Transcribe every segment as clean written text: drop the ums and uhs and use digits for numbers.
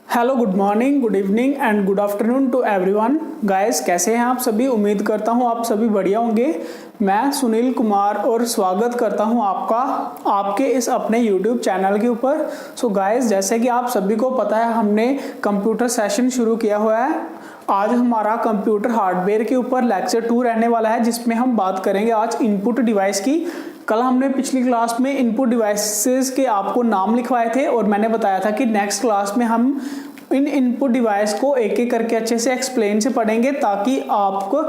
Hello, good morning, good evening and good afternoon to everyone. Guys, कैसे हैं आप सभी? उम्मीद करता हूं आप सभी बढ़िया होंगे। मैं सुनील कुमार और स्वागत करता हूं आपका आपके इस अपने YouTube चैनल के ऊपर। सो गाइस, जैसे कि आप सभी को पता है, हमने कंप्यूटर सेशन शुरू किया हुआ है। आज हमारा कंप्यूटर हार्डवेयर के ऊपर लेक्चर 2 रहने वाला है, जिसमें हम बात करेंगे आज इनपुट डिवाइस की। कल हमने पिछली क्लास में इनपुट डिवाइसेस के आपको नाम लिखवाए थे और मैंने बताया था कि नेक्स्ट क्लास में हम इन इनपुट डिवाइस को एक एक करके अच्छे से एक्सप्लेन से पढ़ेंगे, ताकि आपको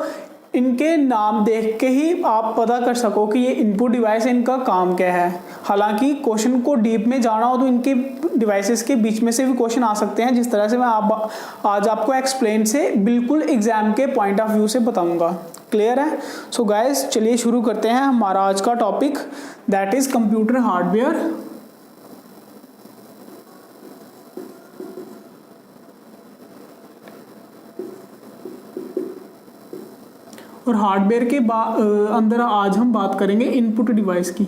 इनके नाम देख के ही आप पता कर सको कि ये इनपुट डिवाइस है, इनका काम क्या है। हालांकि क्वेश्चन को डीप में जाना हो तो इनके डिवाइसेस के बीच में से भी क्वेश्चन आ सकते हैं, जिस तरह से मैं आज आपको एक्सप्लेन से बिल्कुल एग्जाम के पॉइंट ऑफ व्यू से बताऊंगा। क्लियर है? सो गाइस, चलिए शुरू करते हैं हमारा आज का topic, that is computer hardware. और हार्डवेयर के अंदर आज हम बात करेंगे इनपुट डिवाइस की।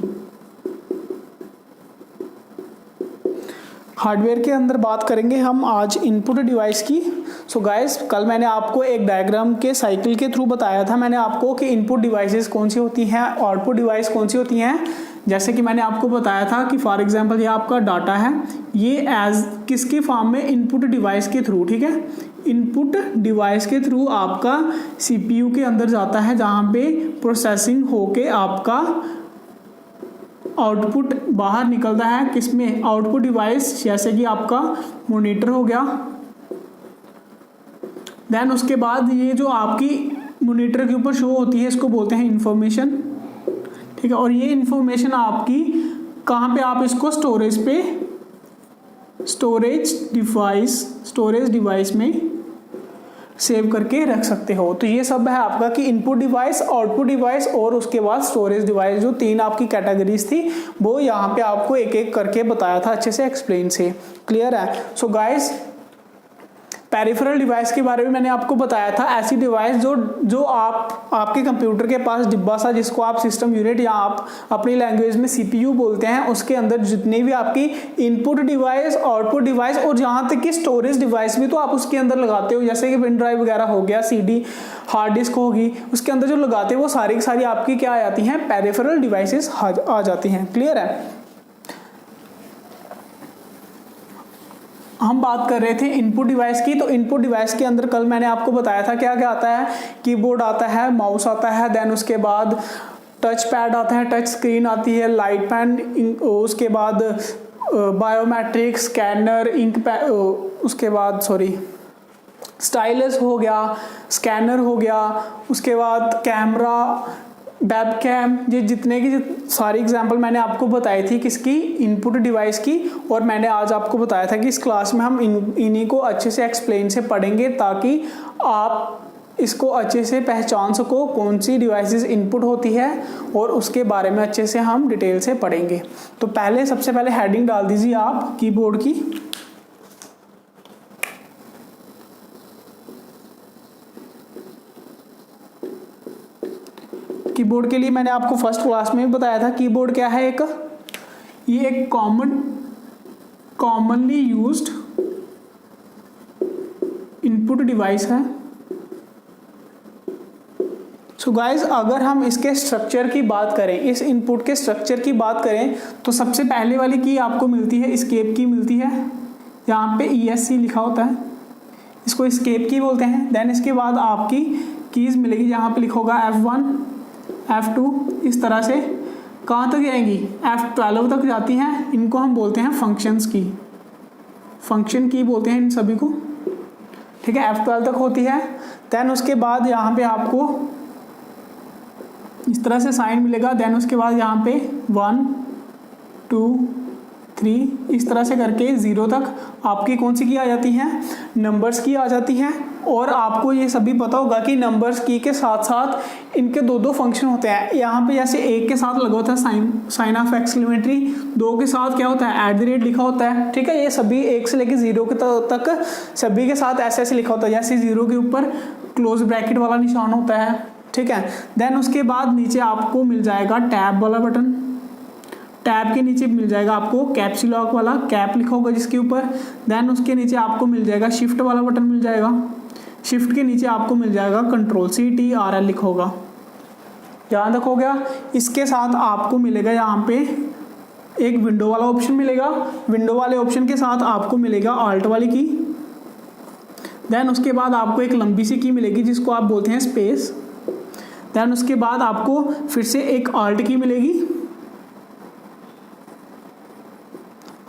हार्डवेयर के अंदर बात करेंगे हम आज इनपुट डिवाइस की। सो गाइस, कल मैंने आपको एक डायग्राम के साइकिल के थ्रू बताया था मैंने आपको कि इनपुट डिवाइसेस कौन सी होती हैं, आउटपुट डिवाइस कौन सी होती हैं। जैसे कि मैंने आपको बताया था कि फॉर एग्जांपल ये आपका डाटा है, ये एज किसके फॉर्म में, इनपुट डिवाइस के थ्रू। ठीक है, इनपुट डिवाइस के थ्रू आपका सीपीयू के अंदर जाता है, जहाँ पे प्रोसेसिंग होके आपका आउटपुट बाहर निकलता है। किसमें? आउटपुट डिवाइस, जैसे कि आपका मॉनिटर हो गया। देन उसके बाद ये जो आपकी मॉनिटर के ऊपर शो होती है, इसको बोलते हैं इंफॉर्मेशन। ठीक है, और ये इंफॉर्मेशन आपकी कहाँ पे, आप इसको स्टोरेज डिवाइस में सेव करके रख सकते हो। तो ये सब है आपका कि इनपुट डिवाइस, आउटपुट डिवाइस और उसके बाद स्टोरेज डिवाइस, जो 3 आपकी कैटेगरीज थी, वो यहाँ पे आपको एक एक करके बताया था अच्छे से एक्सप्लेन से। क्लियर है? सो गाइस, पेरिफेरल डिवाइस के बारे में मैंने आपको बताया था, ऐसी डिवाइस जो आपके कंप्यूटर के पास डिब्बा सा, जिसको आप सिस्टम यूनिट या आप अपनी लैंग्वेज में सीपीयू बोलते हैं, उसके अंदर जितने भी आपकी इनपुट डिवाइस, आउटपुट डिवाइस और जहाँ तक कि स्टोरेज डिवाइस भी तो आप उसके अंदर लगाते हो, जैसे कि पेन ड्राइव वगैरह हो गया, सीडी हार्ड डिस्क होगी, उसके अंदर जो लगाते हैं वो सारी की सारी आपकी क्या आ जाती हैं, पेरिफेरल डिवाइसेस आ जाती हैं। क्लियर है? हम बात कर रहे थे इनपुट डिवाइस की। तो इनपुट डिवाइस के अंदर कल मैंने आपको बताया था क्या क्या आता है। कीबोर्ड आता है, माउस आता है, देन उसके बाद टच पैड आता है, टच स्क्रीन आती है, लाइट पेन, उसके बाद बायोमेट्रिक स्कैनर, इंक, उसके बाद स्टाइलस हो गया, स्कैनर हो गया, उसके बाद कैमरा, वेबकैम, ये जितने की सारी एग्जांपल मैंने आपको बताई थी किसकी, इनपुट डिवाइस की। और मैंने आज आपको बताया था कि इस क्लास में हम इन्हीं को अच्छे से एक्सप्लेन से पढ़ेंगे, ताकि आप इसको अच्छे से पहचान सको कौन सी डिवाइसेस इनपुट होती है, और उसके बारे में अच्छे से हम डिटेल से पढ़ेंगे। तो सबसे पहले हेडिंग डाल दीजिए आप कीबोर्ड की। कीबोर्ड के लिए मैंने आपको फर्स्ट क्लास में भी बताया था, कीबोर्ड क्या है, ये एक कॉमनली यूज्ड इनपुट डिवाइस है। सो गाइस, अगर हम इसके स्ट्रक्चर की बात करें, इस इनपुट के स्ट्रक्चर की बात करें, तो सबसे पहले वाली की आपको मिलती है एस्केप की मिलती है, यहाँ पे ESC लिखा होता है, इसको एस्केप की बोलते हैं। देन इसके बाद आपकी कीज मिलेगी, जहाँ पे लिखा होगा F1, F2, इस तरह से कहाँ तक जाएंगी, F12 तक जाती हैं। इनको हम बोलते हैं फंक्शंस की, फंक्शन की बोलते हैं इन सभी को। ठीक है, F12 तक होती है। देन उसके बाद यहाँ पे आपको इस तरह से साइन मिलेगा। देन उसके बाद यहाँ पे 1, 2, 3, इस तरह से करके 0 तक आपकी कौन सी की आ जाती हैं, नंबर्स की आ जाती हैं। और आपको ये सभी पता होगा कि नंबर्स की के साथ साथ इनके दो फंक्शन होते हैं। यहाँ पे जैसे 1 के साथ लगा होता है साइन ऑफ एक्सक्लेमेटरी, 2 के साथ क्या होता है, @ लिखा होता है। ठीक है, ये सभी 1 से लेकर 0 के तक सभी के साथ ऐसे लिखा होता है, जैसे 0 के ऊपर क्लोज ब्रैकेट वाला निशान होता है। ठीक है, देन उसके बाद नीचे आपको मिल जाएगा टैब वाला बटन। टैब के नीचे मिल जाएगा आपको कैप्सी लॉक वाला, कैप लिखा होगा जिसके ऊपर। देन उसके नीचे आपको मिल जाएगा शिफ्ट वाला बटन मिल जाएगा। शिफ्ट के नीचे आपको मिल जाएगा कंट्रोल CTRL लिखा होगा, ध्यान रखो गया। इसके साथ आपको मिलेगा यहाँ पे एक विंडो वाला ऑप्शन मिलेगा। विंडो वाले ऑप्शन के साथ आपको मिलेगा ऑल्ट वाली की। देन उसके बाद आपको एक लंबी सी की मिलेगी जिसको आप बोलते हैं स्पेस। देन उसके बाद आपको फिर से एक ऑल्ट की मिलेगी।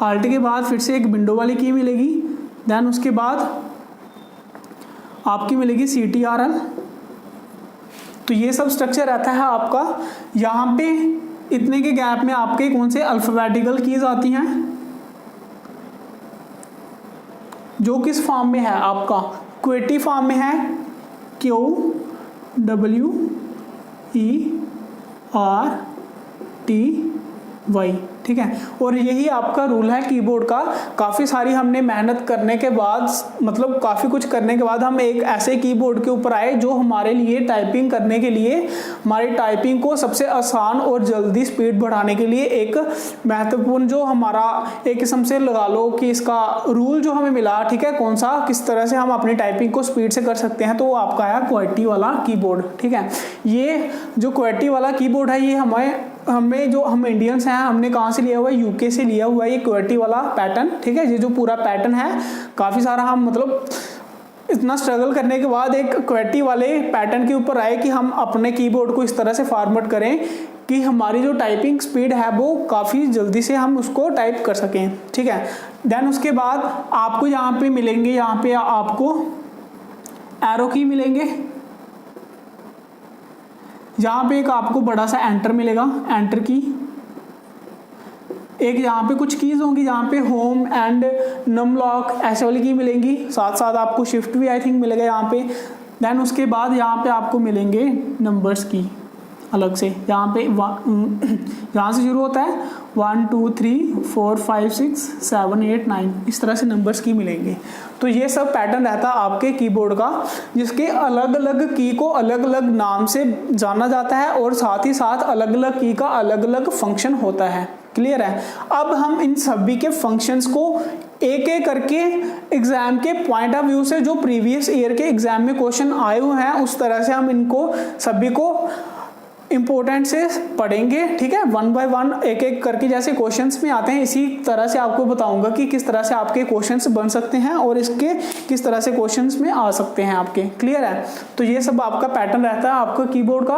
ऑल्ट के बाद फिर से एक विंडो वाली की मिलेगी। देन उसके बाद आपकी मिलेगी CTRL। तो ये सब स्ट्रक्चर रहता है आपका। यहाँ पे इतने के गैप में आपके कौन से अल्फाबेटिकल कीज आती हैं, जो किस फॉर्म में है आपका, क्वेटी फॉर्म में है, QWERTY, ठीक है। और यही आपका रूल है कीबोर्ड का। काफ़ी सारी हमने मेहनत करने के बाद, मतलब काफ़ी कुछ करने के बाद हम एक ऐसे कीबोर्ड के ऊपर आए जो हमारे लिए टाइपिंग करने के लिए, हमारी टाइपिंग को सबसे आसान और जल्दी स्पीड बढ़ाने के लिए एक महत्वपूर्ण, जो हमारा एक किस्म से लगा लो कि इसका रूल जो हमें मिला, ठीक है, कौन सा, किस तरह से हम अपनी टाइपिंग को स्पीड से कर सकते हैं, तो वो आपका है QWERTY वाला कीबोर्ड, ठीक है। ये जो QWERTY वाला कीबोर्ड है, ये हमें जो हम इंडियंस हैं, हमने कहाँ से लिया हुआ है, UK से लिया हुआ है ये QWERTY वाला पैटर्न, ठीक है। ये जो पूरा पैटर्न है, काफ़ी सारा हम मतलब इतना स्ट्रगल करने के बाद एक QWERTY वाले पैटर्न के ऊपर आए कि हम अपने कीबोर्ड को इस तरह से फॉर्मेट करें कि हमारी जो टाइपिंग स्पीड है वो काफ़ी जल्दी से हम उसको टाइप कर सकें, ठीक है। देन उसके बाद आपको यहाँ पे मिलेंगे, यहाँ पे आपको एरो की मिलेंगे। यहाँ पे एक आपको बड़ा सा एंटर मिलेगा, एंटर की। एक यहाँ पे कुछ कीज होंगी, यहाँ पे होम एंड नम लॉक ऐसे वाली की मिलेंगी। साथ साथ आपको शिफ्ट भी आई थिंक मिलेगा यहाँ पे। देन उसके बाद यहाँ पे आपको मिलेंगे नंबर्स की अलग से। यहाँ पे यहाँ से शुरू होता है 1 2 3 4 5 6 7 8 9, इस तरह से नंबर्स की मिलेंगे। तो ये सब पैटर्न रहता है आपके कीबोर्ड का, जिसके अलग अलग की को अलग अलग नाम से जाना जाता है और साथ ही साथ अलग अलग की का अलग अलग फंक्शन होता है। क्लियर है। अब हम इन सभी के फंक्शंस को एक एक करके एग्जाम के पॉइंट ऑफ व्यू से, जो प्रीवियस ईयर के एग्जाम में क्वेश्चन आए हुए हैं, उस तरह से हम इनको सभी को इंपॉर्टेंट से पढ़ेंगे, ठीक है। 1 बाय 1 एक एक करके जैसे क्वेश्चंस में आते हैं, इसी तरह से आपको बताऊंगा कि किस तरह से आपके क्वेश्चंस बन सकते हैं और इसके किस तरह से क्वेश्चंस में आ सकते हैं आपके। क्लियर है। तो ये सब आपका पैटर्न रहता है आपका कीबोर्ड का।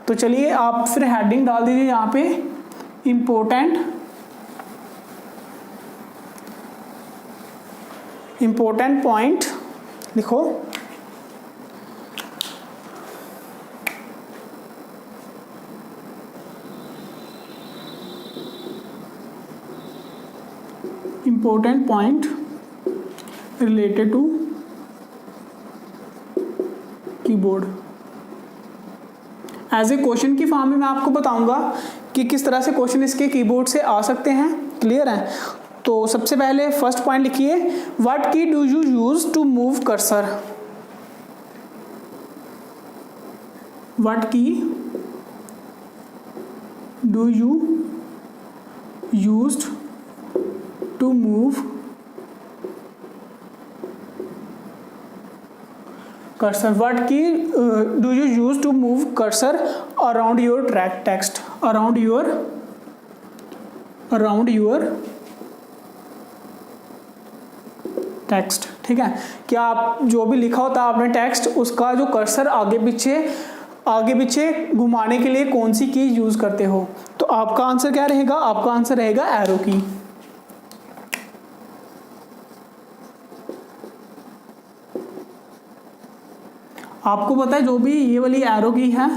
तो चलिए आप फिर हेडिंग डाल दीजिए यहाँ पे, इंपॉर्टेंट पॉइंट लिखो। Important point related to keyboard. As a question की फॉर्म में मैं आपको बताऊंगा कि किस तरह से क्वेश्चन इसके कीबोर्ड से आ सकते हैं। क्लियर है। तो सबसे पहले फर्स्ट पॉइंट लिखिए, what key do you use to move cursor. What key do you used to move cursor? What key do you use to move cursor around your text, around your text, ठीक है। क्या आप जो भी लिखा होता है आपने टेक्स्ट, उसका जो कर्सर आगे पीछे घुमाने के लिए कौन सी की यूज करते हो? तो आपका आंसर क्या रहेगा? आपका आंसर रहेगा एरो की। आपको पता है जो भी ये वाली एरो की है,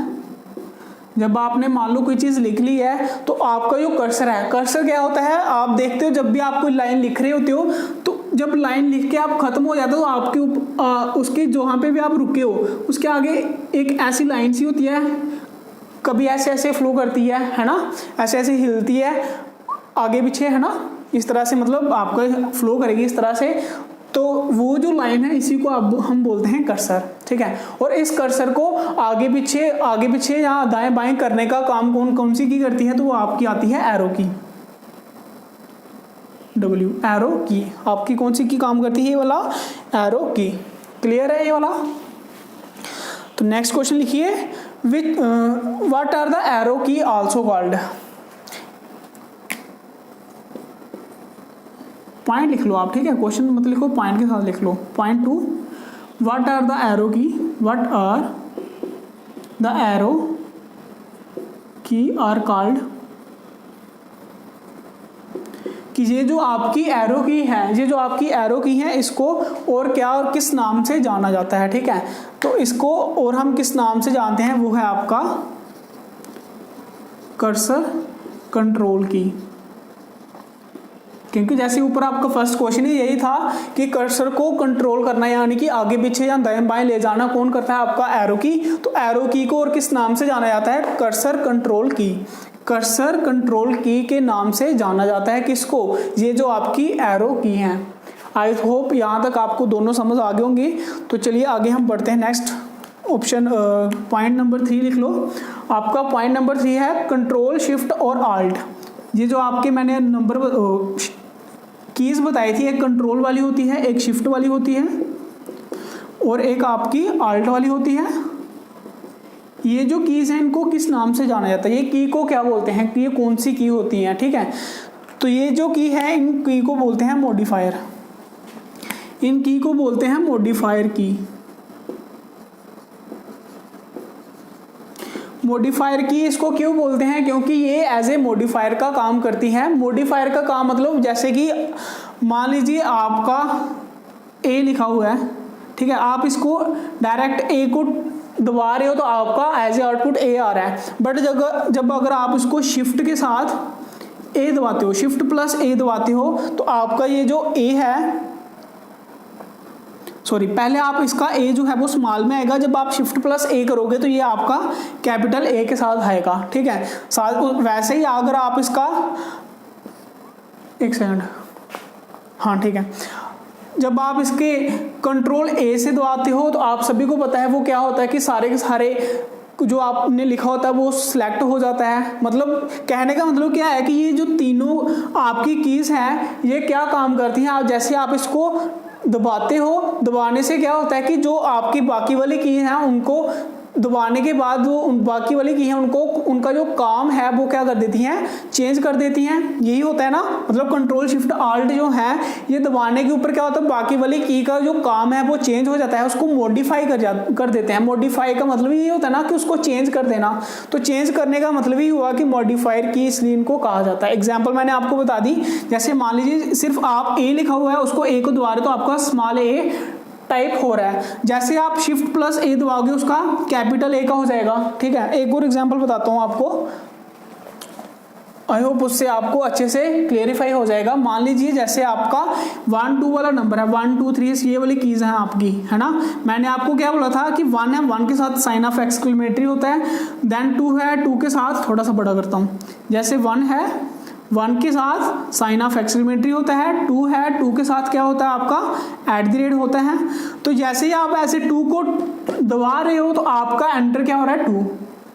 जब आपने मान लो कोई चीज़ लिख ली है तो आपका जो कर्सर है, कर्सर क्या होता है, आप देखते हो जब भी आप कोई लाइन लिख रहे होते हो तो जब लाइन लिख के आप खत्म हो जाते हो, आपके उसके जहाँ पे भी आप रुके हो उसके आगे एक ऐसी लाइन सी होती है, कभी ऐसे ऐसे फ्लो करती है ना, ऐसे ऐसे हिलती है आगे पीछे, है ना, इस तरह से, मतलब आपका फ्लो करेगी इस तरह से। तो वो जो लाइन है इसी को अब हम बोलते हैं कर्सर, ठीक है। और इस कर्सर को आगे पीछे या दाएं बाएं करने का काम कौन सी की करती है? तो वो आपकी आती है एरो की। W, एरो की आपकी कौन सी की काम करती है? ये वाला एरो की। क्लियर है ये वाला? तो नेक्स्ट क्वेश्चन लिखिए, which what are the arrow key also called? Point लिख लो आप, ठीक है, क्वेश्चन मत लिखो, पॉइंट के साथ लिख लो। Point 2, what are the arrow key, what are the arrow key are called? कि ये जो आपकी एरो की है, ये जो आपकी एरो की है, इसको और क्या और किस नाम से जाना जाता है? ठीक है, तो इसको और हम किस नाम से जानते हैं? वो है आपका कर्सर कंट्रोल की। क्योंकि जैसे ऊपर आपका फर्स्ट क्वेश्चन ही यही था कि कर्सर को कंट्रोल करना, यानी कि आगे पीछे या दाएं बाएं ले जाना कौन करता है? आपका एरो की। तो एरो की को और किस नाम से जाना जाता है? कर्सर कंट्रोल की। कर्सर कंट्रोल की के नाम से जाना जाता है किसको? ये जो आपकी एरो की है। आई होप यहाँ तक आपको दोनों समझ आ गए होंगे। तो चलिए आगे हम बढ़ते हैं। नेक्स्ट ऑप्शन पॉइंट नंबर 3 लिख लो। आपका पॉइंट नंबर 3 है कंट्रोल शिफ्ट और आल्ट। ये जो आपके मैंने नंबर कीज बताई थी, एक कंट्रोल वाली होती है, एक शिफ्ट वाली होती है और एक आपकी आल्ट वाली होती है। ये जो कीज हैं इनको किस नाम से जाना जाता है? ये की को क्या बोलते हैं कि ये कौन सी की होती हैं? ठीक है, तो ये जो की है इन की को बोलते हैं मॉडिफायर। इन की को बोलते हैं मॉडिफायर की। मॉडिफायर की इसको क्यों बोलते हैं? क्योंकि ये एज ए मॉडिफायर का काम करती है। मॉडिफायर का काम मतलब जैसे कि मान लीजिए आपका ए लिखा हुआ है, ठीक है, आप इसको डायरेक्ट ए को दबा रहे हो तो आपका एज ए आउटपुट ए आ रहा है। बट जब अगर आप इसको शिफ्ट के साथ ए दबाते हो, शिफ्ट प्लस ए दबाते हो, तो आपका ये जो ए है, सॉरी, पहले आप इसका ए जो है वो स्मॉल में आएगा, जब आप शिफ्ट प्लस ए करोगे तो ये आपका कैपिटल ए के साथ आएगा। ठीक है, साथ वैसे ही अगर आप इसका, एक सेकंड, हाँ ठीक है, जब आप इसके कंट्रोल ए से दबाते हो तो आप सभी को पता है वो क्या होता है कि सारे के सारे जो आपने लिखा होता है वो सिलेक्ट हो जाता है। मतलब कहने का मतलब क्या है कि ये जो तीनों आपकी कीज हैं ये क्या काम करती हैं? आप जैसे आप इसको दबाते हो, दबाने से क्या होता है कि जो आपकी बाकी वाली की हैं उनको दबाने के बाद वो बाकी वाली की हैं उनको उनका जो काम है वो क्या कर देती हैं? चेंज कर देती हैं। यही होता है ना, मतलब कंट्रोल शिफ्ट आल्ट जो है ये दबाने के ऊपर क्या होता है, बाकी वाली की का जो काम है वो चेंज हो जाता है, उसको मॉडिफाई कर देते हैं। मॉडिफाई का मतलब ये होता है ना कि उसको चेंज कर देना। तो चेंज करने का मतलब ही हुआ कि मॉडिफायर की, इसलिए इनको कहा जाता है। एग्जाम्पल मैंने आपको बता दी, जैसे मान लीजिए सिर्फ आप ए लिखा हुआ है, उसको ए को दबा रहे तो आपका स्मॉल ए टाइप हो रहा है, जैसे आप शिफ्ट प्लस ए दबाओगे उसका कैपिटल ए का हो जाएगा। ठीक है, एक और एग्जांपल बताता हूं आपको, आई होप उससे आपको अच्छे से क्लेरिफाई हो जाएगा। मान लीजिए जैसे आपका 1 2 वाला नंबर है, 1 2 3 ये वाली कीज हैं आपकी, है ना। मैंने आपको क्या बोला था कि 1 है, 1 के साथ साइन ऑफ एक्सक्लेमेटरी होता है, देन 2 है, 2 के साथ थोड़ा सा बड़ा करता हूँ, जैसे 1 है, 1 के साथ साइन ऑफ एक्सक्लेमेटरी होता है, 2 है, 2 के साथ क्या होता है आपका एट द रेट होता है। तो जैसे ही आप ऐसे 2 को दबा रहे हो तो आपका एंटर क्या हो रहा है,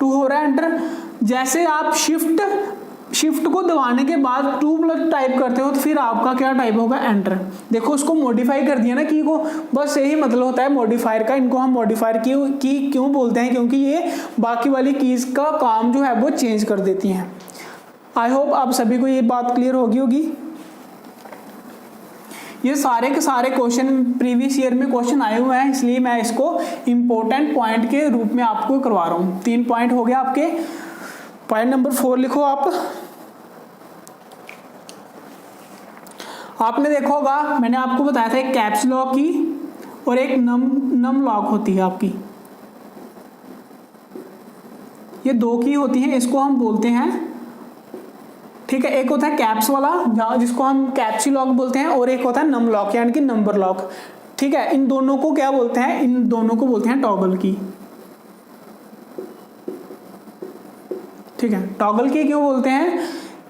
2 हो रहा है एंटर। जैसे आप शिफ्ट को दबाने के बाद 2 प्लस टाइप करते हो तो फिर आपका क्या टाइप होगा, एंटर। देखो उसको मॉडिफाई कर दिया ना की को, बस यही मतलब होता है मॉडिफायर का। इनको हम मॉडिफायर की क्यों बोलते हैं? क्योंकि ये बाकी वाली कीज का काम जो है वो चेंज कर देती हैं। आई होप आप सभी को ये बात क्लियर होगी। ये सारे के सारे क्वेश्चन प्रीवियस ईयर में क्वेश्चन आए हुए हैं, इसलिए मैं इसको इंपॉर्टेंट पॉइंट के रूप में आपको करवा रहा हूँ। 3 पॉइंट हो गया आपके। पॉइंट नंबर 4 लिखो आप। आपने देखा होगा, मैंने आपको बताया था एक कैप्स लॉक की और एक नम लॉक होती है आपकी। ये 2 की होती हैं, इसको हम बोलते हैं, ठीक है। एक होता है कैप्स वाला जिसको हम कैप्सी लॉक बोलते हैं, और एक होता है नम लॉक यानी कि नंबर लॉक, ठीक है। इन दोनों को क्या बोलते हैं? इन दोनों को बोलते हैं टॉगल की, ठीक है। टॉगल की क्यों बोलते हैं?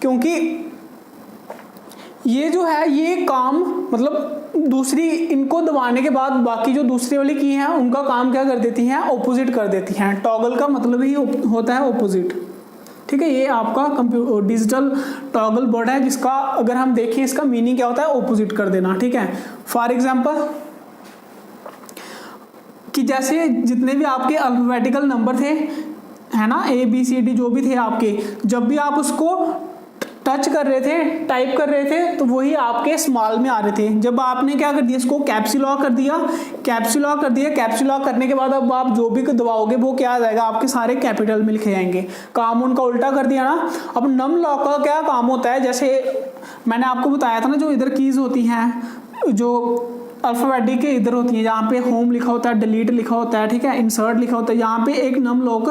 क्योंकि ये जो है ये काम मतलब दूसरी, इनको दबाने के बाद बाकी जो दूसरी वाली की हैं उनका काम क्या कर देती हैं, ऑपोजिट कर देती हैं। टॉगल का मतलब ही होता है ऑपोजिट, ठीक ठीक है, ये आपका डिजिटल टॉगल वर्ड है, जिसका अगर हम देखें इसका मीनिंग क्या होता है, ऑपोजिट कर देना। ठीक है, फॉर एग्जांपल कि जैसे जितने भी आपके अल्फाबेटिकल नंबर थे, है ना, ए बी सी डी जो भी थे आपके, जब भी आप उसको टच कर रहे थे, टाइप कर रहे थे, तो वही आपके स्मॉल में आ रहे थे। जब आपने क्या कर दिया, इसको कैप्स लॉक कर दिया, कैप्स लॉक कर दिया, कैप्स लॉक करने के बाद अब आप जो भी दबाओगे वो क्या आ जाएगा, आपके सारे कैपिटल में लिखे जाएंगे। काम उनका उल्टा कर दिया ना। अब नम लॉक का क्या काम होता है, जैसे मैंने आपको बताया था ना, जो इधर कीज होती हैं, जो अल्फाबेटिक के इधर होती है, जहाँ पे होम लिखा होता है, डिलीट लिखा होता है, ठीक है, इंसर्ट लिखा होता है, यहाँ पे एक नम लॉक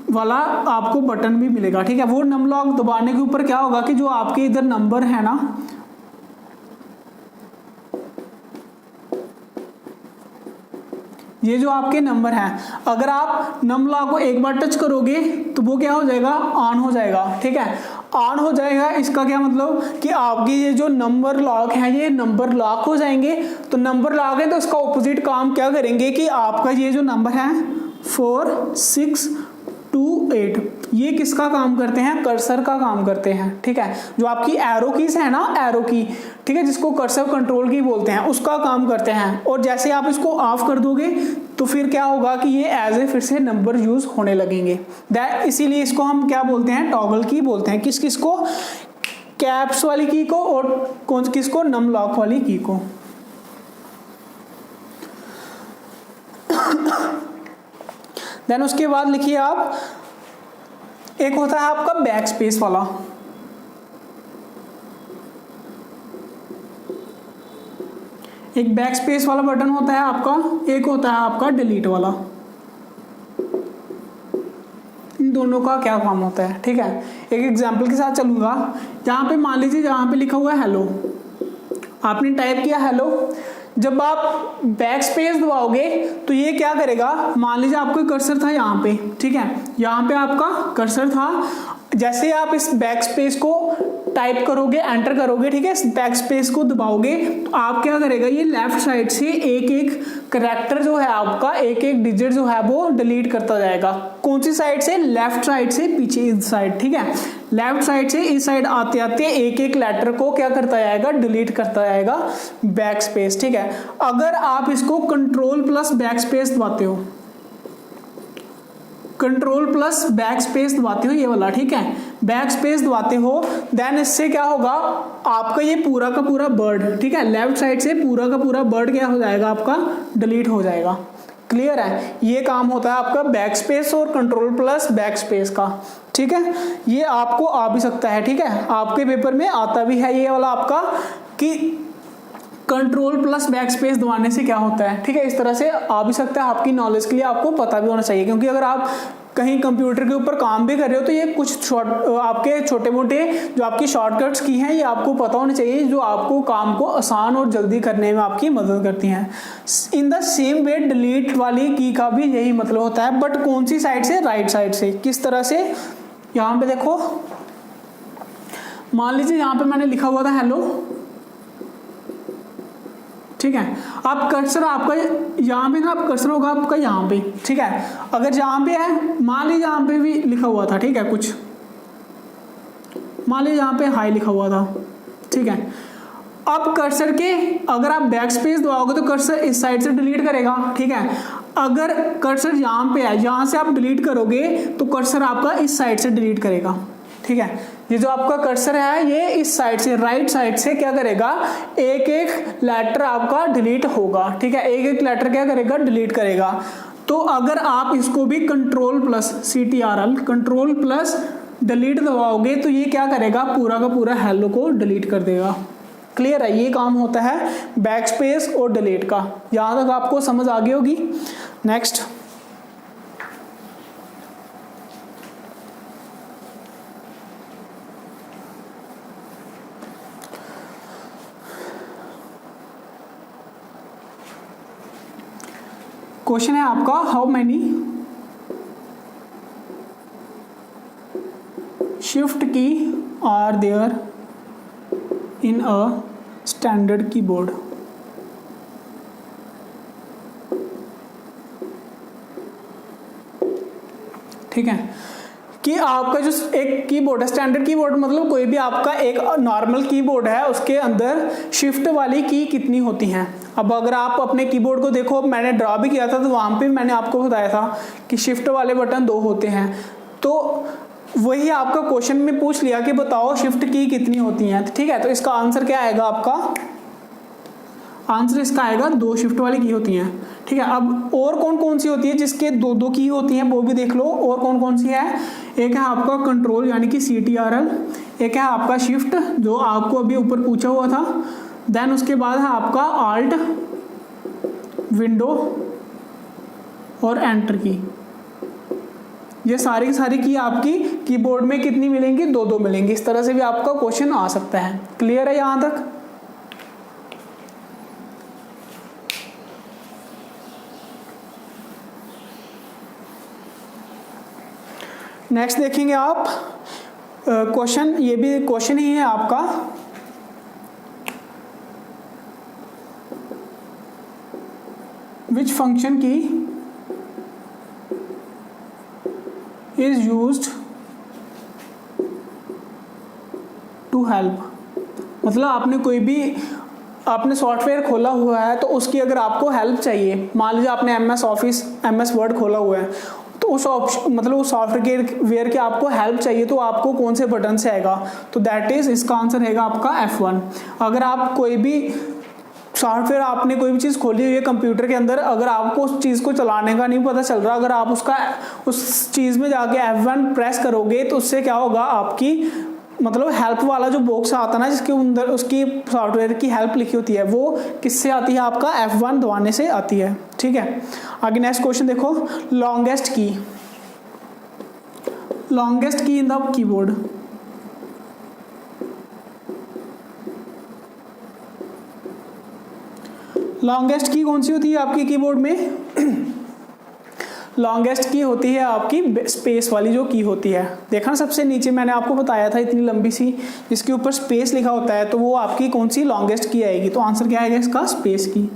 वाला आपको बटन भी मिलेगा। ठीक है, वो नम लॉक दबाने के ऊपर क्या होगा कि जो आपके इधर नंबर है ना, ये जो आपके नंबर हैं, अगर आप नम लॉक को एक बार टच करोगे तो वो क्या हो जाएगा, ऑन हो जाएगा। ठीक है, ऑन हो जाएगा, इसका क्या मतलब कि आपके ये जो नंबर लॉक है ये नंबर लॉक हो जाएंगे। तो नंबर लॉक है तो इसका ऑपोजिट काम क्या करेंगे कि आपका ये जो नंबर है 4 6 2 8, ये किसका काम करते हैं, कर्सर का काम करते हैं। ठीक है, जो आपकी एरो कीज है ना, एरो की, ठीक है, जिसको कर्सर कंट्रोल की बोलते हैं, उसका काम करते हैं। और जैसे आप इसको ऑफ कर दोगे तो फिर क्या होगा कि ये एज ए फिर से नंबर यूज होने लगेंगे। इसीलिए इसको हम क्या बोलते हैं, टॉगल की बोलते हैं। किस किस को, कैप्स वाली की को, और कौन किसको, नम लॉक वाली की को। देन उसके बाद लिखिए आप, एक होता है आपका बैक स्पेस वाला, एक बैक स्पेस वाला बटन होता है आपका, एक होता है आपका डिलीट वाला। इन दोनों का क्या काम होता है, ठीक है, एक एग्जांपल के साथ चलूंगा। जहां पे मान लीजिए, जहां पे लिखा हुआ है हेलो, आपने टाइप किया हेलो, जब आप बैक स्पेस दबाओगे तो ये क्या करेगा, मान लीजिए आपका कर्सर था यहाँ पे, ठीक है, यहाँ पे आपका कर्सर था, जैसे आप इस बैक स्पेस को टाइप करोगे, एंटर करोगे, ठीक है, इस बैक स्पेस को दबाओगे तो आप क्या करेगा, ये लेफ्ट साइड से एक एक करैक्टर जो है आपका, एक एक डिजिट जो है वो डिलीट करता जाएगा। कौन सी साइड से, लेफ्ट साइड से पीछे इस साइड, ठीक है, लेफ्ट साइड से इस साइड आते आते एक एक लेटर को क्या करता जाएगा, डिलीट करता जाएगा बैक स्पेस। ठीक है, अगर आप इसको कंट्रोल प्लस बैक स्पेस दबाते हो, कंट्रोल प्लस बैक स्पेस दबाते हो, ये वाला, ठीक है, बैक स्पेस दबाते हो, देन इससे क्या होगा, आपका ये पूरा का पूरा वर्ड, ठीक है, लेफ्ट साइड से पूरा का पूरा वर्ड क्या हो जाएगा, आपका डिलीट हो जाएगा। क्लियर है, ये काम होता है आपका बैक स्पेस और कंट्रोल प्लस बैक स्पेस का। ठीक है, ये आपको आ भी सकता है, ठीक है, आपके पेपर में आता भी है ये वाला आपका, कि कंट्रोल प्लस बैक स्पेस दबाने से क्या होता है। ठीक है, इस तरह से आ भी सकता है, आपकी नॉलेज के लिए आपको पता भी होना चाहिए, क्योंकि अगर आप कहीं कंप्यूटर के ऊपर काम भी कर रहे हो तो ये कुछ आपके छोटे मोटे जो आपकी शॉर्टकट्स की हैं ये आपको पता होने चाहिए, जो आपको काम को आसान और जल्दी करने में आपकी मदद करती हैं। In the same way delete वाली की का भी यही मतलब होता है, बट कौन सी साइड से, राइट साइड से। किस तरह से, यहाँ पे देखो, मान लीजिए यहाँ पे मैंने लिखा हुआ था हेलो, ठीक है, आप कर्सर आपका यहाँ पे ना, आप कर्सर होगा आपका यहाँ पे, ठीक है, अगर यहाँ पे है, मान लीजिए यहाँ पे भी लिखा हुआ था, ठीक है, कुछ मान लीजिए यहाँ पे हाई लिखा हुआ था, ठीक है, अब कर्सर के अगर आप बैक स्पेस दबाओगे तो कर्सर इस साइड से डिलीट करेगा, ठीक है, अगर कर्सर यहाँ पे है, यहाँ से आप डिलीट करोगे तो कर्सर आपका इस साइड से डिलीट करेगा। ठीक है, ये जो आपका कर्सर है ये इस साइड से, राइट साइड से क्या करेगा, एक एक लेटर आपका डिलीट होगा। ठीक है, एक एक लेटर क्या करेगा, डिलीट करेगा। तो अगर आप इसको भी control plus CTRL, control plus delete दबाओगे तो ये क्या करेगा, पूरा का पूरा हेलो को डिलीट कर देगा। क्लियर है, ये काम होता है बैक स्पेस और डिलीट का। यहां तक आपको समझ आ गई होगी। नेक्स्ट, क्वेश्चन है आपका, how many shift key are there in a standard keyboard. ठीक है, कि आपका जो एक कीबोर्ड है, स्टैंडर्ड कीबोर्ड मतलब कोई भी आपका एक नॉर्मल कीबोर्ड है, उसके अंदर शिफ्ट वाली की कितनी होती हैं। अब अगर आप अपने कीबोर्ड को देखो, मैंने ड्रा भी किया था तो वहाँ पे मैंने आपको बताया था कि शिफ्ट वाले बटन 2 होते हैं। तो वही आपका क्वेश्चन में पूछ लिया कि बताओ शिफ्ट की कितनी होती हैं, ठीक है। तो इसका आंसर क्या आएगा, आपका आंसर इसका आएगा 2 शिफ्ट वाली की होती हैं, ठीक है। अब और कौन कौन सी होती है जिसके 2 की होती हैं, वो भी देख लो। और कौन कौन सी है, एक है आपका कंट्रोल यानी कि CTRL, एक है आपका शिफ्ट जो आपको अभी ऊपर पूछा हुआ था, देन उसके बाद है आपका आल्ट, विंडो और एंटर की। ये सारी की सारी की आपकी कीबोर्ड में कितनी मिलेंगी, 2 मिलेंगी। इस तरह से भी आपका क्वेश्चन आ सकता है। क्लियर है यहां तक। नेक्स्ट देखेंगे आप क्वेश्चन, ये भी क्वेश्चन ही है आपका। विच फंक्शन की इज यूज्ड टू हेल्प। मतलब आपने कोई भी आपने सॉफ्टवेयर खोला हुआ है तो उसकी अगर आपको हेल्प चाहिए, मान लीजिए आपने MS ऑफिस, MS वर्ड खोला हुआ है, तो उस ऑप्शन मतलब उस सॉफ्टवेयर की आपको हेल्प चाहिए तो आपको कौन से बटन से आएगा, तो दैट इज, इसका आंसर रहेगा आपका F1। अगर आप कोई भी सॉफ्टवेयर, आपने कोई भी चीज़ खोली हुई है कंप्यूटर के अंदर, अगर आपको उस चीज़ को चलाने का नहीं पता चल रहा, अगर आप उस चीज़ में जाके F1 प्रेस करोगे तो उससे क्या होगा, आपकी मतलब हेल्प वाला जो बॉक्स आता है ना, जिसके अंदर उसकी सॉफ्टवेयर की हेल्प लिखी होती है, वो किससे आती है, आपका F1 दबाने से आती है, ठीक है। आगे नेक्स्ट क्वेश्चन देखो, longest key in the keyboard. Longest key कौन सी होती है आपकी कीबोर्ड में लॉन्गेस्ट की होती है आपकी स्पेस वाली जो की होती है। देखा ना, सबसे नीचे मैंने आपको बताया था इतनी लंबी सी जिसके ऊपर स्पेस लिखा होता है, तो वो आपकी कौन सी लॉन्गेस्ट की आएगी। तो आंसर क्या आएगा इसका, स्पेस की।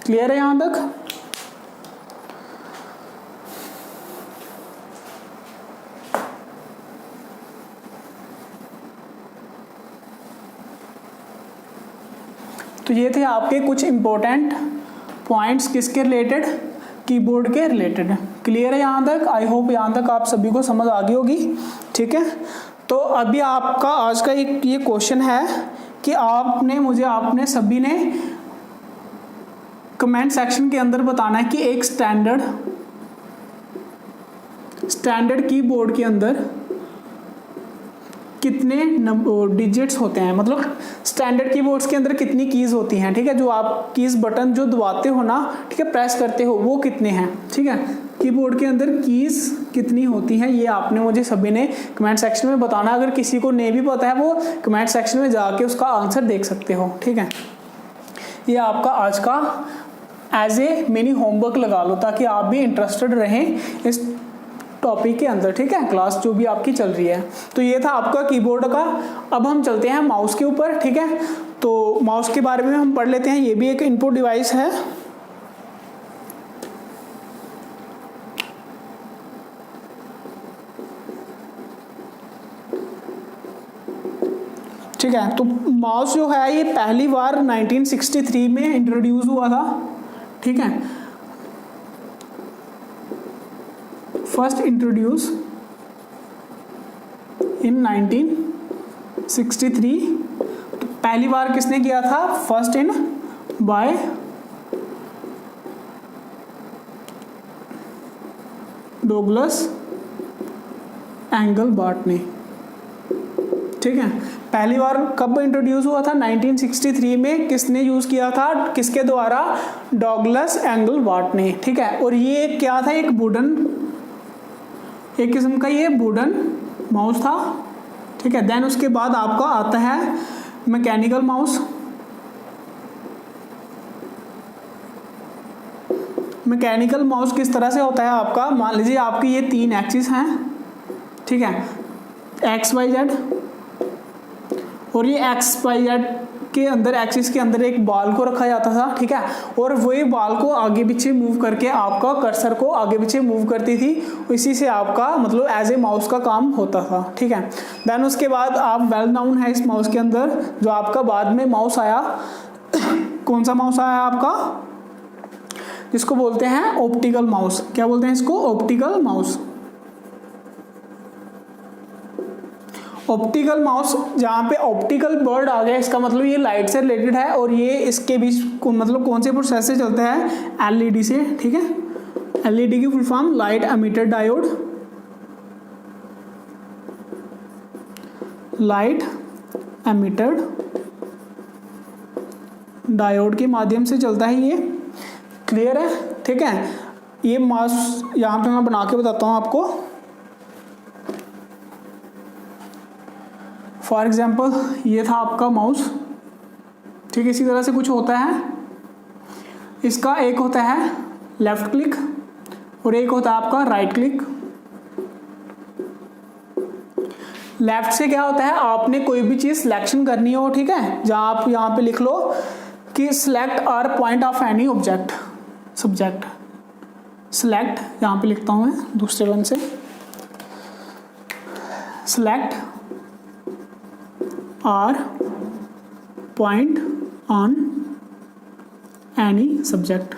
क्लियर है यहां तक। तो ये थे आपके कुछ इंपॉर्टेंट पॉइंट्स किसके रिलेटेड, कीबोर्ड के रिलेटेड। क्लियर है यहाँ तक। आई होप यहाँ तक आप सभी को समझ आ गई होगी, ठीक है। तो अभी आपका आज का एक ये क्वेश्चन है कि आपने सभी ने कमेंट सेक्शन के अंदर बताना है कि एक स्टैंडर्ड कीबोर्ड के अंदर कितने डिजिट्स होते हैं, मतलब स्टैंडर्ड कीबोर्ड्स के अंदर कितनी कीज होती हैं, ठीक है। जो आप कीज बटन जो दबाते हो ना, ठीक है, प्रेस करते हो, वो कितने हैं, ठीक है। कीबोर्ड के अंदर कीज कितनी होती हैं, ये आपने मुझे सभी ने कमेंट सेक्शन में बताना। अगर किसी को नहीं भी पता है, वो कमेंट सेक्शन में जाके उसका आंसर देख सकते हो, ठीक है। ये आपका आज का एज ए मिनी होमवर्क लगा लो, ताकि आप भी इंटरेस्टेड रहें इस टॉपिक के अंदर, ठीक है, क्लास जो भी आपकी चल रही है। तो ये था आपका कीबोर्ड का। अब हम चलते हैं माउस के ऊपर, ठीक है। तो माउस के बारे में हम पढ़ लेते हैं। ये भी एक इनपुट डिवाइस है, ठीक है। तो माउस जो है ये पहली बार 1963 में इंट्रोड्यूस हुआ था, ठीक है। फर्स्ट इंट्रोड्यूस इन 1963। तो पहली बार किसने किया था, फर्स्ट इन बाय डोगलस एंगलबार्ट ने, ठीक है। पहली बार कब इंट्रोड्यूस हुआ था, 1963 में। किसने यूज किया था, किसके द्वारा, डॉगलस एंगलबार्ट ने, ठीक है। और ये क्या था, एक किस्म का ये वुडन माउस था, ठीक है। देन उसके बाद आपका आता है मैकेनिकल माउस। मैकेनिकल माउस किस तरह से होता है आपका, मान लीजिए आपकी ये 3 एक्सिस हैं, ठीक है, XYZ, और ये XYZ के अंदर, एक्सिस के अंदर एक बॉल को रखा जाता था, ठीक है, और वही बॉल को आगे पीछे मूव करके आपका कर्सर को आगे पीछे मूव करती थी, इसी से आपका मतलब एज ए माउस का काम होता था, ठीक है। देन उसके बाद आप वेल नाउन है इस माउस के अंदर जो आपका बाद में माउस आया कौन सा माउस आया आपका, जिसको बोलते हैं ऑप्टिकल माउस। क्या बोलते हैं इसको? Optical mouse. ऑप्टिकल माउस, जहाँ पे ऑप्टिकल वर्ड आ गया इसका मतलब ये लाइट से रिलेटेड है, और ये इसके बीच मतलब कौन से प्रोसेस से चलता है? एलईडी से, ठीक है। एलईडी की full form light emitter diode, light emitter diode के माध्यम से चलता है ये। क्लियर है? ठीक है। ये माउस यहाँ पे मैं बना के बताता हूँ आपको। फॉर एग्जाम्पल ये था आपका माउस, ठीक है, इसी तरह से कुछ होता है। इसका एक होता है लेफ्ट क्लिक और एक होता है आपका राइट क्लिक। लेफ्ट से क्या होता है, आपने कोई भी चीज सिलेक्शन करनी हो, ठीक है, जहां आप यहाँ पे लिख लो कि select or point of any object, subject select, यहाँ पे लिखता हूं मैं दूसरे वन से, select or point on any subject.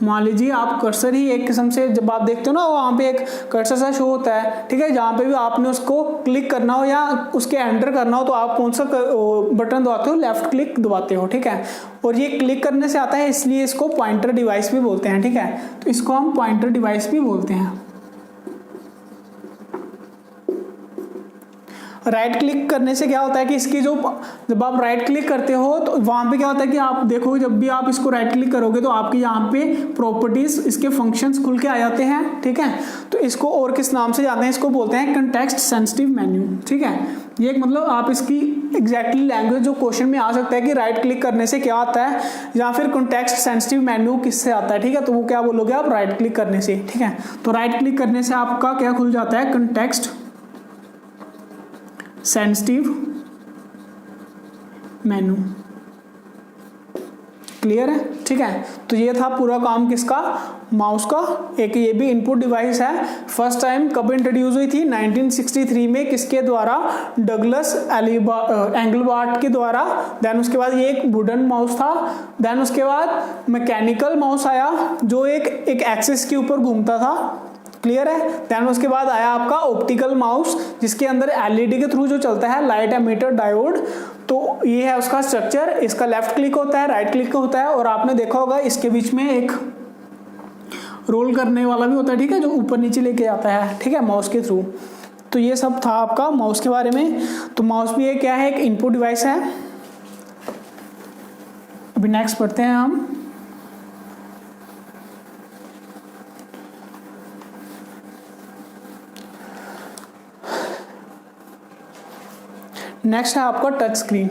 मान लीजिए आप कर्सर ही एक किस्म से, जब आप देखते हो ना वहाँ पे एक कर्सर सा शो होता है, ठीक है, जहाँ पे भी आपने उसको क्लिक करना हो या उसके एंटर करना हो तो आप कौन सा बटन दबाते हो? लेफ्ट क्लिक दबाते हो, ठीक है। और ये क्लिक करने से आता है, इसलिए इसको पॉइंटर डिवाइस भी बोलते हैं, ठीक है। तो इसको हम पॉइंटर डिवाइस भी बोलते हैं। राइट क्लिक करने से क्या होता है कि इसकी जो, जब आप राइट क्लिक करते हो तो वहाँ पे क्या होता है कि आप देखोगे जब भी आप इसको राइट क्लिक करोगे तो आपके यहाँ पे प्रॉपर्टीज, इसके फंक्शंस खुल के आ जाते हैं, ठीक है। तो इसको और किस नाम से जानते हैं? इसको बोलते हैं कंटेक्स्ट सेंसिटिव मेन्यू, ठीक है। ये एक मतलब आप इसकी एग्जैक्टली लैंग्वेज जो क्वेश्चन में आ सकता है कि राइट क्लिक करने से क्या आता है या फिर कंटेक्स्ट सेंसिटिव मेन्यू किससे आता है, ठीक है, तो वो क्या बोलोगे आप? राइट क्लिक करने से, ठीक है। तो राइट क्लिक करने से आपका क्या खुल जाता है? कंटेक्स्ट सेंसिटिव मेनू। क्लियर है? ठीक है। तो ये था पूरा काम किसका? माउस का। एक ये भी इनपुट डिवाइस है। फर्स्ट टाइम कब इंट्रोड्यूस हुई थी? 1963 में। किसके द्वारा? डगलस एंगलबार्ट के द्वारा। देन उसके बाद ये एक वुडन माउस था। देन उसके बाद मैकेनिकल माउस आया जो एक एक्सिस के ऊपर घूमता था। क्लियर है? देन उसके बाद आया आपका ऑप्टिकल माउस जिसके अंदर एलईडी के थ्रू जो चलता है, लाइट एमिटर डायोड। तो ये है उसका स्ट्रक्चर। इसका लेफ्ट क्लिक होता है, राइट क्लिक होता है, और आपने देखा होगा इसके बीच में एक रोल करने वाला भी होता है, ठीक है, जो ऊपर नीचे लेके जाता है, ठीक है, माउस के थ्रू। तो ये सब था आपका माउस के बारे में। तो माउस भी क्या है? एक इनपुट डिवाइस है। अभी नेक्स्ट पढ़ते हैं हम। नेक्स्ट है आपका टच स्क्रीन।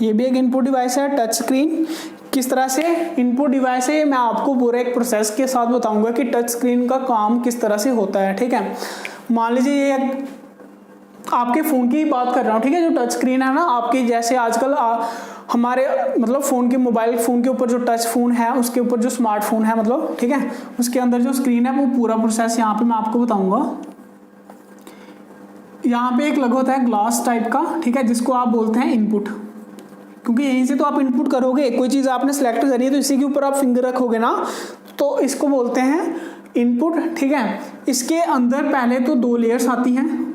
ये भी एक इनपुट डिवाइस है, टच स्क्रीन। किस तरह से इनपुट डिवाइस है मैं आपको पूरे एक प्रोसेस के साथ बताऊंगा कि टच स्क्रीन का काम किस तरह से होता है, ठीक है। मान लीजिए ये आपके फोन की बात कर रहा हूँ, ठीक है, जो टच स्क्रीन है ना आपकी, जैसे आजकल हमारे मतलब फोन के, मोबाइल फोन के ऊपर जो टच फोन है उसके ऊपर जो स्मार्टफोन है मतलब, ठीक है, उसके अंदर जो स्क्रीन है वो पूरा प्रोसेस यहाँ पे मैं आपको बताऊंगा। यहाँ पे एक लगा होता है ग्लास टाइप का, ठीक है, जिसको आप बोलते हैं इनपुट, क्योंकि यहीं से तो आप इनपुट करोगे। कोई चीज आपने सेलेक्ट करी है तो इसी के ऊपर आप फिंगर रखोगे ना, तो इसको बोलते हैं इनपुट, ठीक है। इसके अंदर पहले तो 2 लेयर्स आती हैं,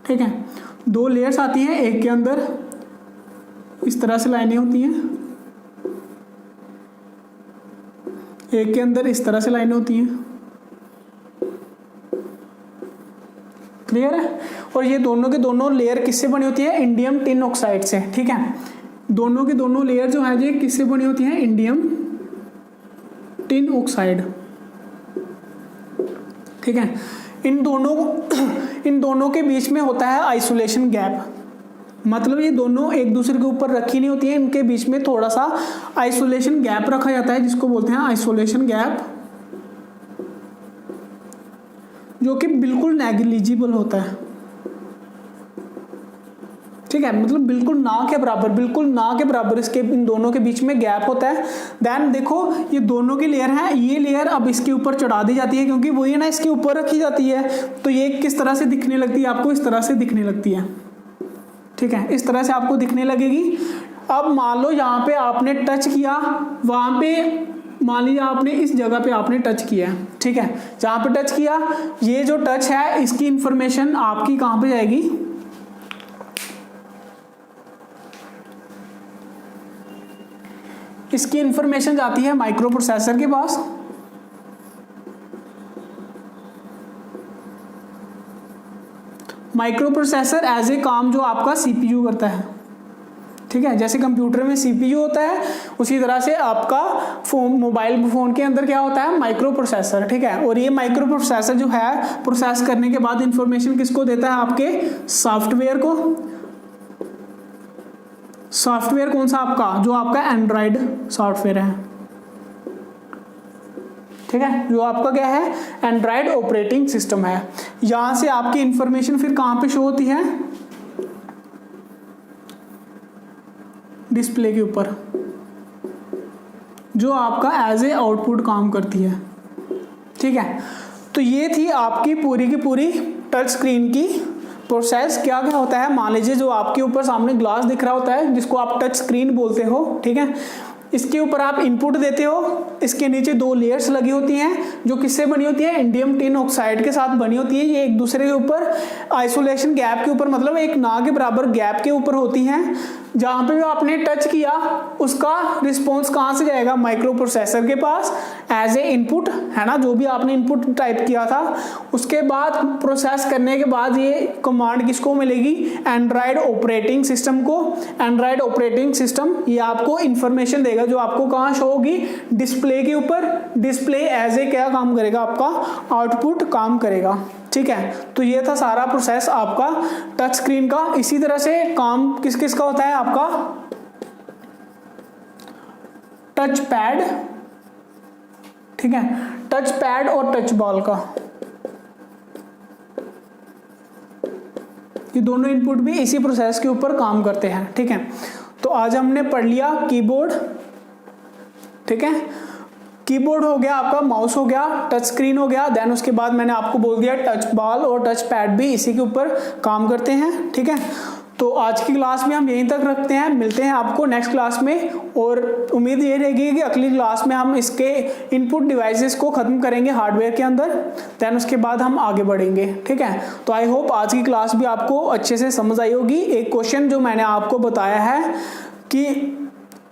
ठीक है, 2 लेयर्स आती हैं। एक के अंदर इस तरह से लाइनें होती हैं, एक के अंदर इस तरह से लाइनें होती हैं। क्लियर है? और ये दोनों के दोनों लेयर किससे बनी होती है? इंडियम टिन ऑक्साइड से, ठीक है। दोनों के दोनों लेयर जो है ये किससे बनी होती है? इंडियम टिन ऑक्साइड, ठीक है। इन दोनों के बीच में होता है आइसोलेशन गैप। मतलब ये दोनों एक दूसरे के ऊपर रखी नहीं होती है, इनके बीच में थोड़ा सा आइसोलेशन गैप रखा जाता है, जिसको बोलते हैं आइसोलेशन गैप, जो कि बिल्कुल नेग्लिजिबल होता है। ठीक है, मतलब बिल्कुल ना के बराबर इसके इन दोनों के बीच में गैप होता है। देन देखो ये दोनों की लेयर है, ये लेयर अब इसके ऊपर चढ़ा दी जाती है, क्योंकि वही ना इसके ऊपर रखी जाती है। तो ये किस तरह से दिखने लगती है आपको, इस तरह से दिखने लगती है। ठीक है, इस तरह से आपको दिखने लगेगी। अब मान लो यहाँ पे आपने टच किया, वहां पे मान लीजिए आपने इस जगह पे आपने टच किया है। ठीक है, जहां पे टच किया, ये जो टच है इसकी इंफॉर्मेशन आपकी कहां पे जाएगी, इसकी इंफॉर्मेशन जाती है माइक्रो प्रोसेसर के पास। माइक्रो प्रोसेसर एज ए काम जो आपका सीपीयू करता है। ठीक है, जैसे कंप्यूटर में सीपीयू होता है, उसी तरह से आपका मोबाइल फोन के अंदर क्या होता है, माइक्रो प्रोसेसर। ठीक है, और ये माइक्रो प्रोसेसर जो है प्रोसेस करने के बाद इंफॉर्मेशन किसको देता है, आपके सॉफ्टवेयर को। सॉफ्टवेयर कौन सा आपका, जो आपका एंड्रॉइड सॉफ्टवेयर है। ठीक है, जो आपका क्या है, एंड्रॉइड ऑपरेटिंग सिस्टम है। यहां से आपकी इंफॉर्मेशन फिर कहां पे शो होती है, डिस्प्ले के ऊपर, जो आपका एज ए आउटपुट काम करती है। ठीक है, तो ये थी आपकी पूरी की पूरी टच स्क्रीन की प्रोसेस। क्या क्या होता है, मान लीजिए जो आपके ऊपर सामने ग्लास दिख रहा होता है, जिसको आप टच स्क्रीन बोलते हो। ठीक है, इसके ऊपर आप इनपुट देते हो, इसके नीचे दो लेयर्स लगी होती हैं, जो किससे बनी होती है, इंडियम टिन ऑक्साइड के साथ बनी होती है। ये एक दूसरे के ऊपर आइसोलेशन गैप के ऊपर, मतलब एक ना के बराबर गैप के ऊपर होती हैं। जहां पे जो आपने टच किया उसका रिस्पॉन्स कहां से जाएगा, माइक्रो प्रोसेसर के पास एज ए इनपुट, है ना, जो भी आपने इनपुट टाइप किया था। उसके बाद प्रोसेस करने के बाद ये कमांड किसको मिलेगी, एंड्रॉइड ऑपरेटिंग सिस्टम को। एंड्रॉइड ऑपरेटिंग सिस्टम ये आपको इंफॉर्मेशन देगा, जो आपको कहां शो होगी, डिस्प्ले के ऊपर। डिस्प्ले एज ए क्या काम करेगा, आपका आउटपुट काम करेगा। ठीक है, तो ये था सारा प्रोसेस आपका टच स्क्रीन का। इसी तरह से काम किस किस का होता है, आपका टच पैड। ठीक है, टच पैड और टच बॉल का, ये दोनों इनपुट भी इसी प्रोसेस के ऊपर काम करते हैं। ठीक है, तो आज हमने पढ़ लिया कीबोर्ड। ठीक है, कीबोर्ड हो गया आपका, माउस हो गया, टच स्क्रीन हो गया। देन उसके बाद मैंने आपको बोल दिया टच बॉल और टच पैड भी इसी के ऊपर काम करते हैं। ठीक है, तो आज की क्लास में हम यहीं तक रखते हैं, मिलते हैं आपको नेक्स्ट क्लास में। और उम्मीद ये रहेगी कि अगली क्लास में हम इसके इनपुट डिवाइसेस को खत्म करेंगे हार्डवेयर के अंदर, देन उसके बाद हम आगे बढ़ेंगे। ठीक है, तो आई होप आज की क्लास भी आपको अच्छे से समझ आई होगी। एक क्वेश्चन जो मैंने आपको बताया है कि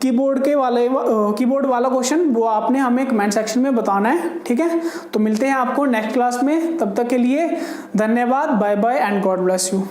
कीबोर्ड वाला क्वेश्चन, वो आपने हमें कमेंट सेक्शन में बताना है। ठीक है, तो मिलते हैं आपको नेक्स्ट क्लास में, तब तक के लिए धन्यवाद, bye bye and God bless you.